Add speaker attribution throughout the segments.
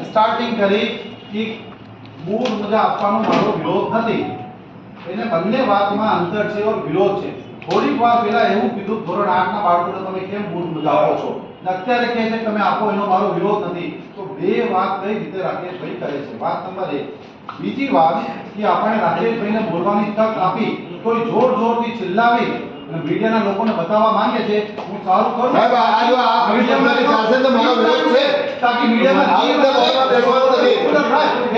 Speaker 1: Starting કરી કે boot મોજા આપવાનો મારો વિરોધ નથી, એટલે બંને વાતમાં અંતર છે और વિરોધ છે। થોડીક વાર પહેલા એવું કીધું ધોરણ 8 ના બાળકોને તમે કેમ બૂટ મોજા આપો છો, અત્યારે કહે છે તમે આપો એનો મારો વિરોધ નથી। તો બે વાત કઈ રીતે રાકેશભાઈ કરે છે। વાત નંબર 1। બીજી વાત કે આપણે રાકેશભાઈને બોલવાની તક આપી કોઈ જોર જોરથી ચિલ્લાવી અને મીડિયાના લોકોને બતાવવા માંગે છે હું સારું કરું
Speaker 2: સાહેબ આ જો આ મીડિયામાં ચાલશે તો મારો વિરોધ છે
Speaker 1: તાકી મીડિયામાં
Speaker 2: આ રીતે બોલવા બેસવાનું નથી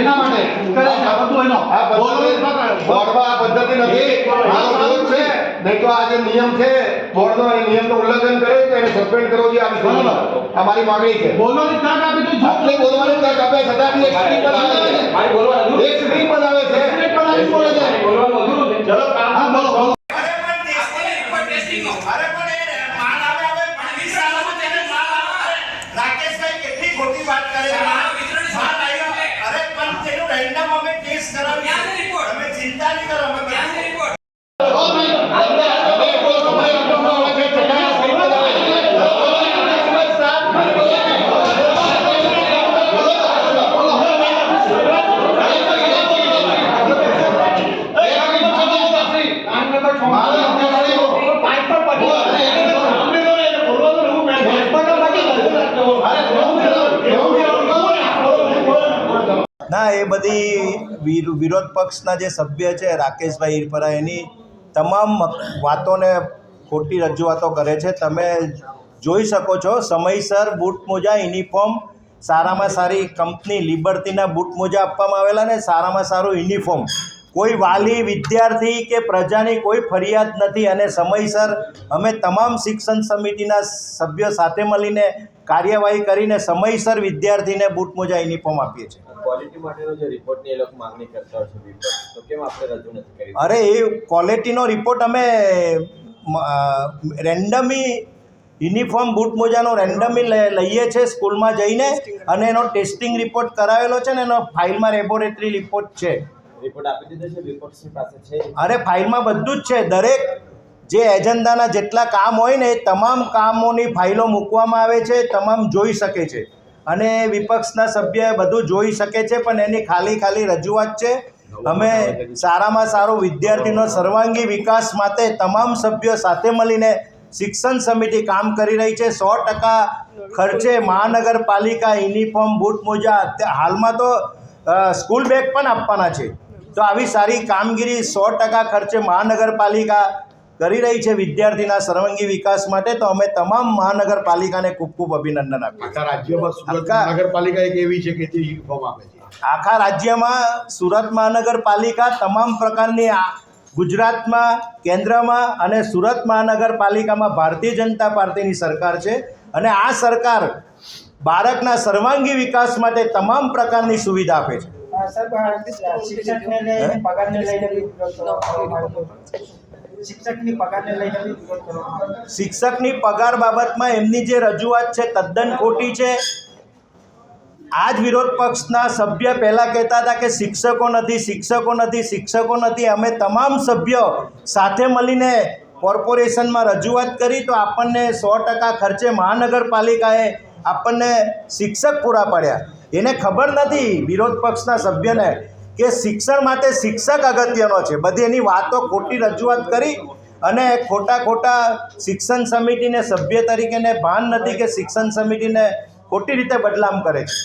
Speaker 1: એના માટે કરે છે આ બધું એનો
Speaker 2: આ બોર્ડમાં આ પદ્ધતિ નથી મારો વિરોધ છે। નહીં તો આ જે નિયમ છે બોર્ડનો એ નિયમનું ઉલ્લંઘન કરે તો એને સસ્પેન્ડ કરવો જોઈએ। આ વિષયમાં આ મારી માંગણી છે।
Speaker 1: બોલવાની તક આપી તો
Speaker 2: આટલી બોલવાની તક આપે છતાં બી એક સ્ક્રીન બનાવે છે,
Speaker 3: મારી બોલવાનું
Speaker 2: એક સ્ક્રીન બનાવે છે,
Speaker 1: સ્ક્રીન બનાવી બોલે છે।
Speaker 3: બોલવાનું અધૂરું છે। ચલો
Speaker 1: હા બોલો બોલો।
Speaker 4: રાકેશભાઈ કેટલી ખોટી વાત કરે છે। અરે પણ તેનું રેન્ડમ અમે ટેસ્ટ કરાવી તમે ચિંતા નહીં કરો અમે
Speaker 5: ના એ બધી વિરોધ પક્ષના જે સભ્ય છે રાકેશભાઈ હિરપરા એની તમામ વાતોને ખોટી રજૂઆતો કરે છે। તમે જોઈ શકો છો સમયસર બૂટ મોજા યુનિફોર્મ સારામાં સારી કંપની લિબર્ટીના બૂટ મોજા આપવામાં આવેલા ને સારામાં સારું યુનિફોર્મ, કોઈ વાલી વિદ્યાર્થી કે પ્રજાની કોઈ ફરિયાદ નથી અને સમયસર અમે તમામ શિક્ષણ સમિતિના સભ્યો સાથે મળીને કાર્યવાહી કરીને સમયસર વિદ્યાર્થીને બૂટ મોજા યુનિફોર્મ આપીએ છીએ।
Speaker 3: ક્વોલિટી માટેનો જે રિપોર્ટની એ લોકો માંગણી કરતા હોય છે વિપક્ષ, તો કેમ આપણે રજૂ નથી કરી?
Speaker 5: અરે એ ક્વોલિટીનો રિપોર્ટ અમે રેન્ડમી યુનિફોર્મ બૂટ મોજાનો રેન્ડમી લઈએ છીએ સ્કૂલમાં જઈને અને એનો ટેસ્ટિંગ રિપોર્ટ કરાવેલો છે ને એનો ફાઇલમાં લેબોરેટરી રિપોર્ટ છે।
Speaker 3: રિપોર્ટ આપી દીધો છે વિપક્ષની પાસે છે?
Speaker 5: અરે ફાઇલમાં બધું જ છે, દરેક જે એજન્ડાના જેટલા કામ હોય ને એ તમામ કામોની ફાઇલો મૂકવામાં આવે છે, તમામ જોઈ શકે છે અને વિપક્ષના સભ્ય બધું જોઈ શકે છે પણ એની ખાલી રજૂઆત છે। અમે સારામાં સારો વિદ્યાર્થીનો સર્વાંગી વિકાસ માટે તમામ સભ્યો સાથે મળીને શિક્ષણ સમિતિ કામ કરી રહી છે। 100% ખર્ચે મહાનગરપાલિકા યુનિફોર્મ બૂટ મોજા હાલમાં તો સ્કૂલ બેગ પણ આપવાના છે। તો આવી સારી કામગીરી 100% ખર્ચે મહાનગરપાલિકા કરી રહી છે વિદ્યાર્થીના સર્વાંગી વિકાસ માટે। તો અમે તમામ મહાનગરપાલિકાને ખૂબ ખૂબ અભિનંદન આપીએ છીએ।
Speaker 2: આખા રાજ્યમાં સુરત મહાનગરપાલિકા એક એવી છે કે જે યુનિફોર્મ આપે છે।
Speaker 5: આખા રાજ્યમાં સુરત મહાનગરપાલિકા તમામ પ્રકારની ગુજરાતમાં કેન્દ્રમાં અને સુરત મહાનગરપાલિકામાં ભારતીય જનતા પાર્ટીની સરકાર છે અને આ સરકાર બાળકના સર્વાંગી વિકાસ માટે તમામ પ્રકારની સુવિધા આપે છે। શિક્ષકની પગાર બાબતમાં એમની જે રજૂઆત છે તદ્દન ખોટી છે। આ જ વિરોધ પક્ષના સભ્ય પહેલાં કહેતા હતા કે શિક્ષકો નથી। અમે તમામ સભ્યો સાથે મળીને કોર્પોરેશનમાં રજૂઆત કરી તો આપણને 100% ખર્ચે મહાનગરપાલિકાએ આપણને શિક્ષક પૂરા પાડ્યા। એને ખબર નથી વિરોધ પક્ષના સભ્યને કે શિક્ષણ માટે શિક્ષક અગત્યનો છે। બધી એની વાતો ખોટી રજૂઆત કરી અને ખોટા શિક્ષણ સમિતિને સભ્ય તરીકેને ભાન નથી કે શિક્ષણ સમિતિને ખોટી રીતે બદનામ કરે છે।